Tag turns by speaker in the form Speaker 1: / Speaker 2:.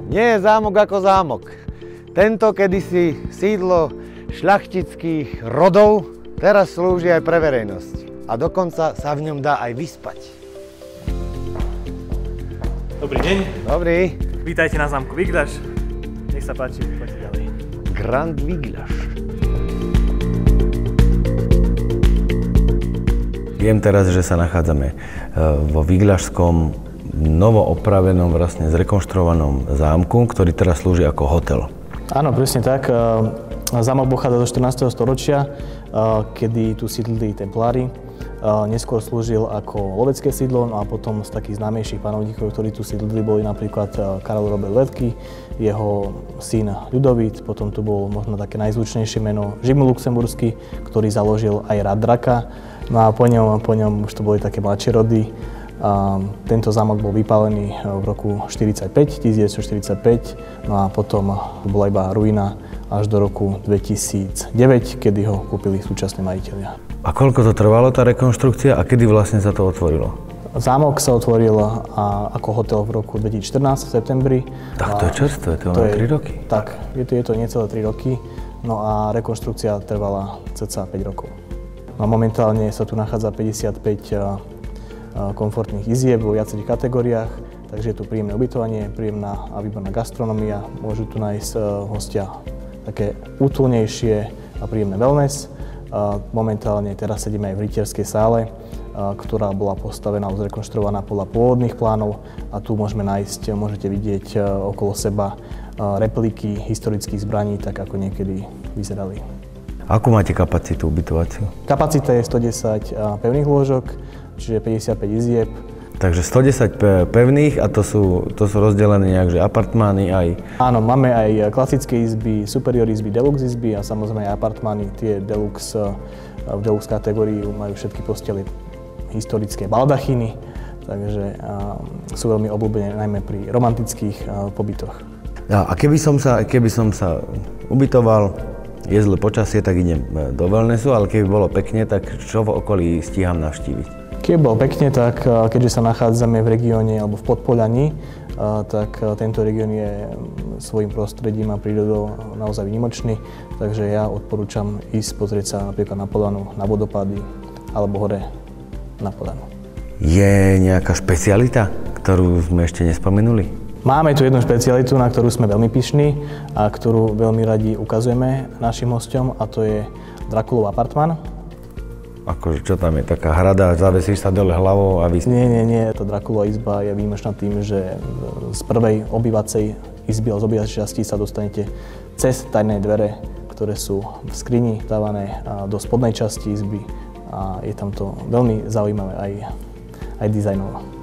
Speaker 1: Nie je zámok ako zámok. Tento kedysi sídlo šľachtických rodov teraz slúži aj pre verejnosť. A dokonca sa v ňom dá aj vyspať.
Speaker 2: Dobrý deň.
Speaker 1: Dobrý.
Speaker 2: Vítajte na zámku Vigľaš. Nech sa páči, poďte ďalej.
Speaker 1: Grand Vigľaš.
Speaker 3: Viem teraz, že sa nachádzame vo Vigľašskom novo opravenom, vlastne zrekonštruovanom zámku, ktorý teraz slúži ako hotel.
Speaker 2: Áno, presne tak. Zámok pochádza zo 14. storočia, kedy tu sídlili templári. Neskôr slúžil ako lovecké sídlo, no a potom z takých známejších panovníkov, ktorí tu sídlili, boli napríklad Karol Robert Letky, jeho syn Ľudovít, potom tu bol možno také najzvučnejšie meno Žigmund Luxemburský, ktorý založil aj rad draka. No a po ňom už to boli také mladšie rody. Tento zámok bol vypálený v roku 1945, no a potom bola iba ruina až do roku 2009, kedy ho kúpili súčasní majitelia.
Speaker 3: A koľko to trvalo, tá rekonštrukcia, a kedy vlastne sa to otvorilo?
Speaker 2: Zámok sa otvoril ako hotel v roku 2014 v septembri.
Speaker 3: Tak to je čerstvé, to je 3 roky.
Speaker 2: Tak, je to necelé 3 roky, no a rekonštrukcia trvala cca 5 rokov. No momentálne sa tu nachádza 55 komfortných izieb vo viacerých kategóriách, takže je tu príjemné ubytovanie, príjemná a výborná gastronomia. Môžu tu nájsť hostia také útulnejšie a príjemné wellness. Momentálne teraz sedíme aj v rytierskej sále, ktorá bola postavená a zrekonštruovaná podľa pôvodných plánov, a tu môžete vidieť okolo seba repliky historických zbraní, tak ako niekedy vyzerali.
Speaker 3: Akú máte kapacitu ubytovaciu?
Speaker 2: Kapacita je 110 pevných lôžok, čiže 55 izieb.
Speaker 3: Takže 110 pevných, a to sú rozdelené nejak, že apartmány aj...
Speaker 2: Áno, máme aj klasické izby, superior izby, deluxe izby a samozrejme aj apartmány. Tie deluxe, v deluxe kategórii majú všetky postele historické baldachíny, takže sú veľmi obľúbené najmä pri romantických pobytoch.
Speaker 3: A keby som sa ubytoval, je zlé počasie, tak idem do wellnessu, ale keby bolo pekne, tak čo v okolí stíham navštíviť?
Speaker 2: Keď bolo pekne, tak keďže sa nachádzame v regióne alebo v Podpoľaní, tak tento región je svojím prostredím a prírodou naozaj výnimočný, takže ja odporúčam ísť pozrieť sa napríklad na Poľanu, na vodopády alebo hore na Poľanu. Je
Speaker 3: nejaká špecialita, ktorú sme ešte nespomenuli?
Speaker 2: Máme tu jednu špecialitu, na ktorú sme veľmi pyšní a ktorú veľmi radi ukazujeme našim hosťom, a to je Drakulov apartmán.
Speaker 3: Akože čo tam je, taká hrada, zavesíš sa dole hlavou a
Speaker 2: Nie. Tá Drakulova izba je výjimečná tým, že z prvej obývacej izby, z obývacej časti sa dostanete cez tajné dvere, ktoré sú v skrini dávané do spodnej časti izby, a je tam to veľmi zaujímavé aj dizajnovo.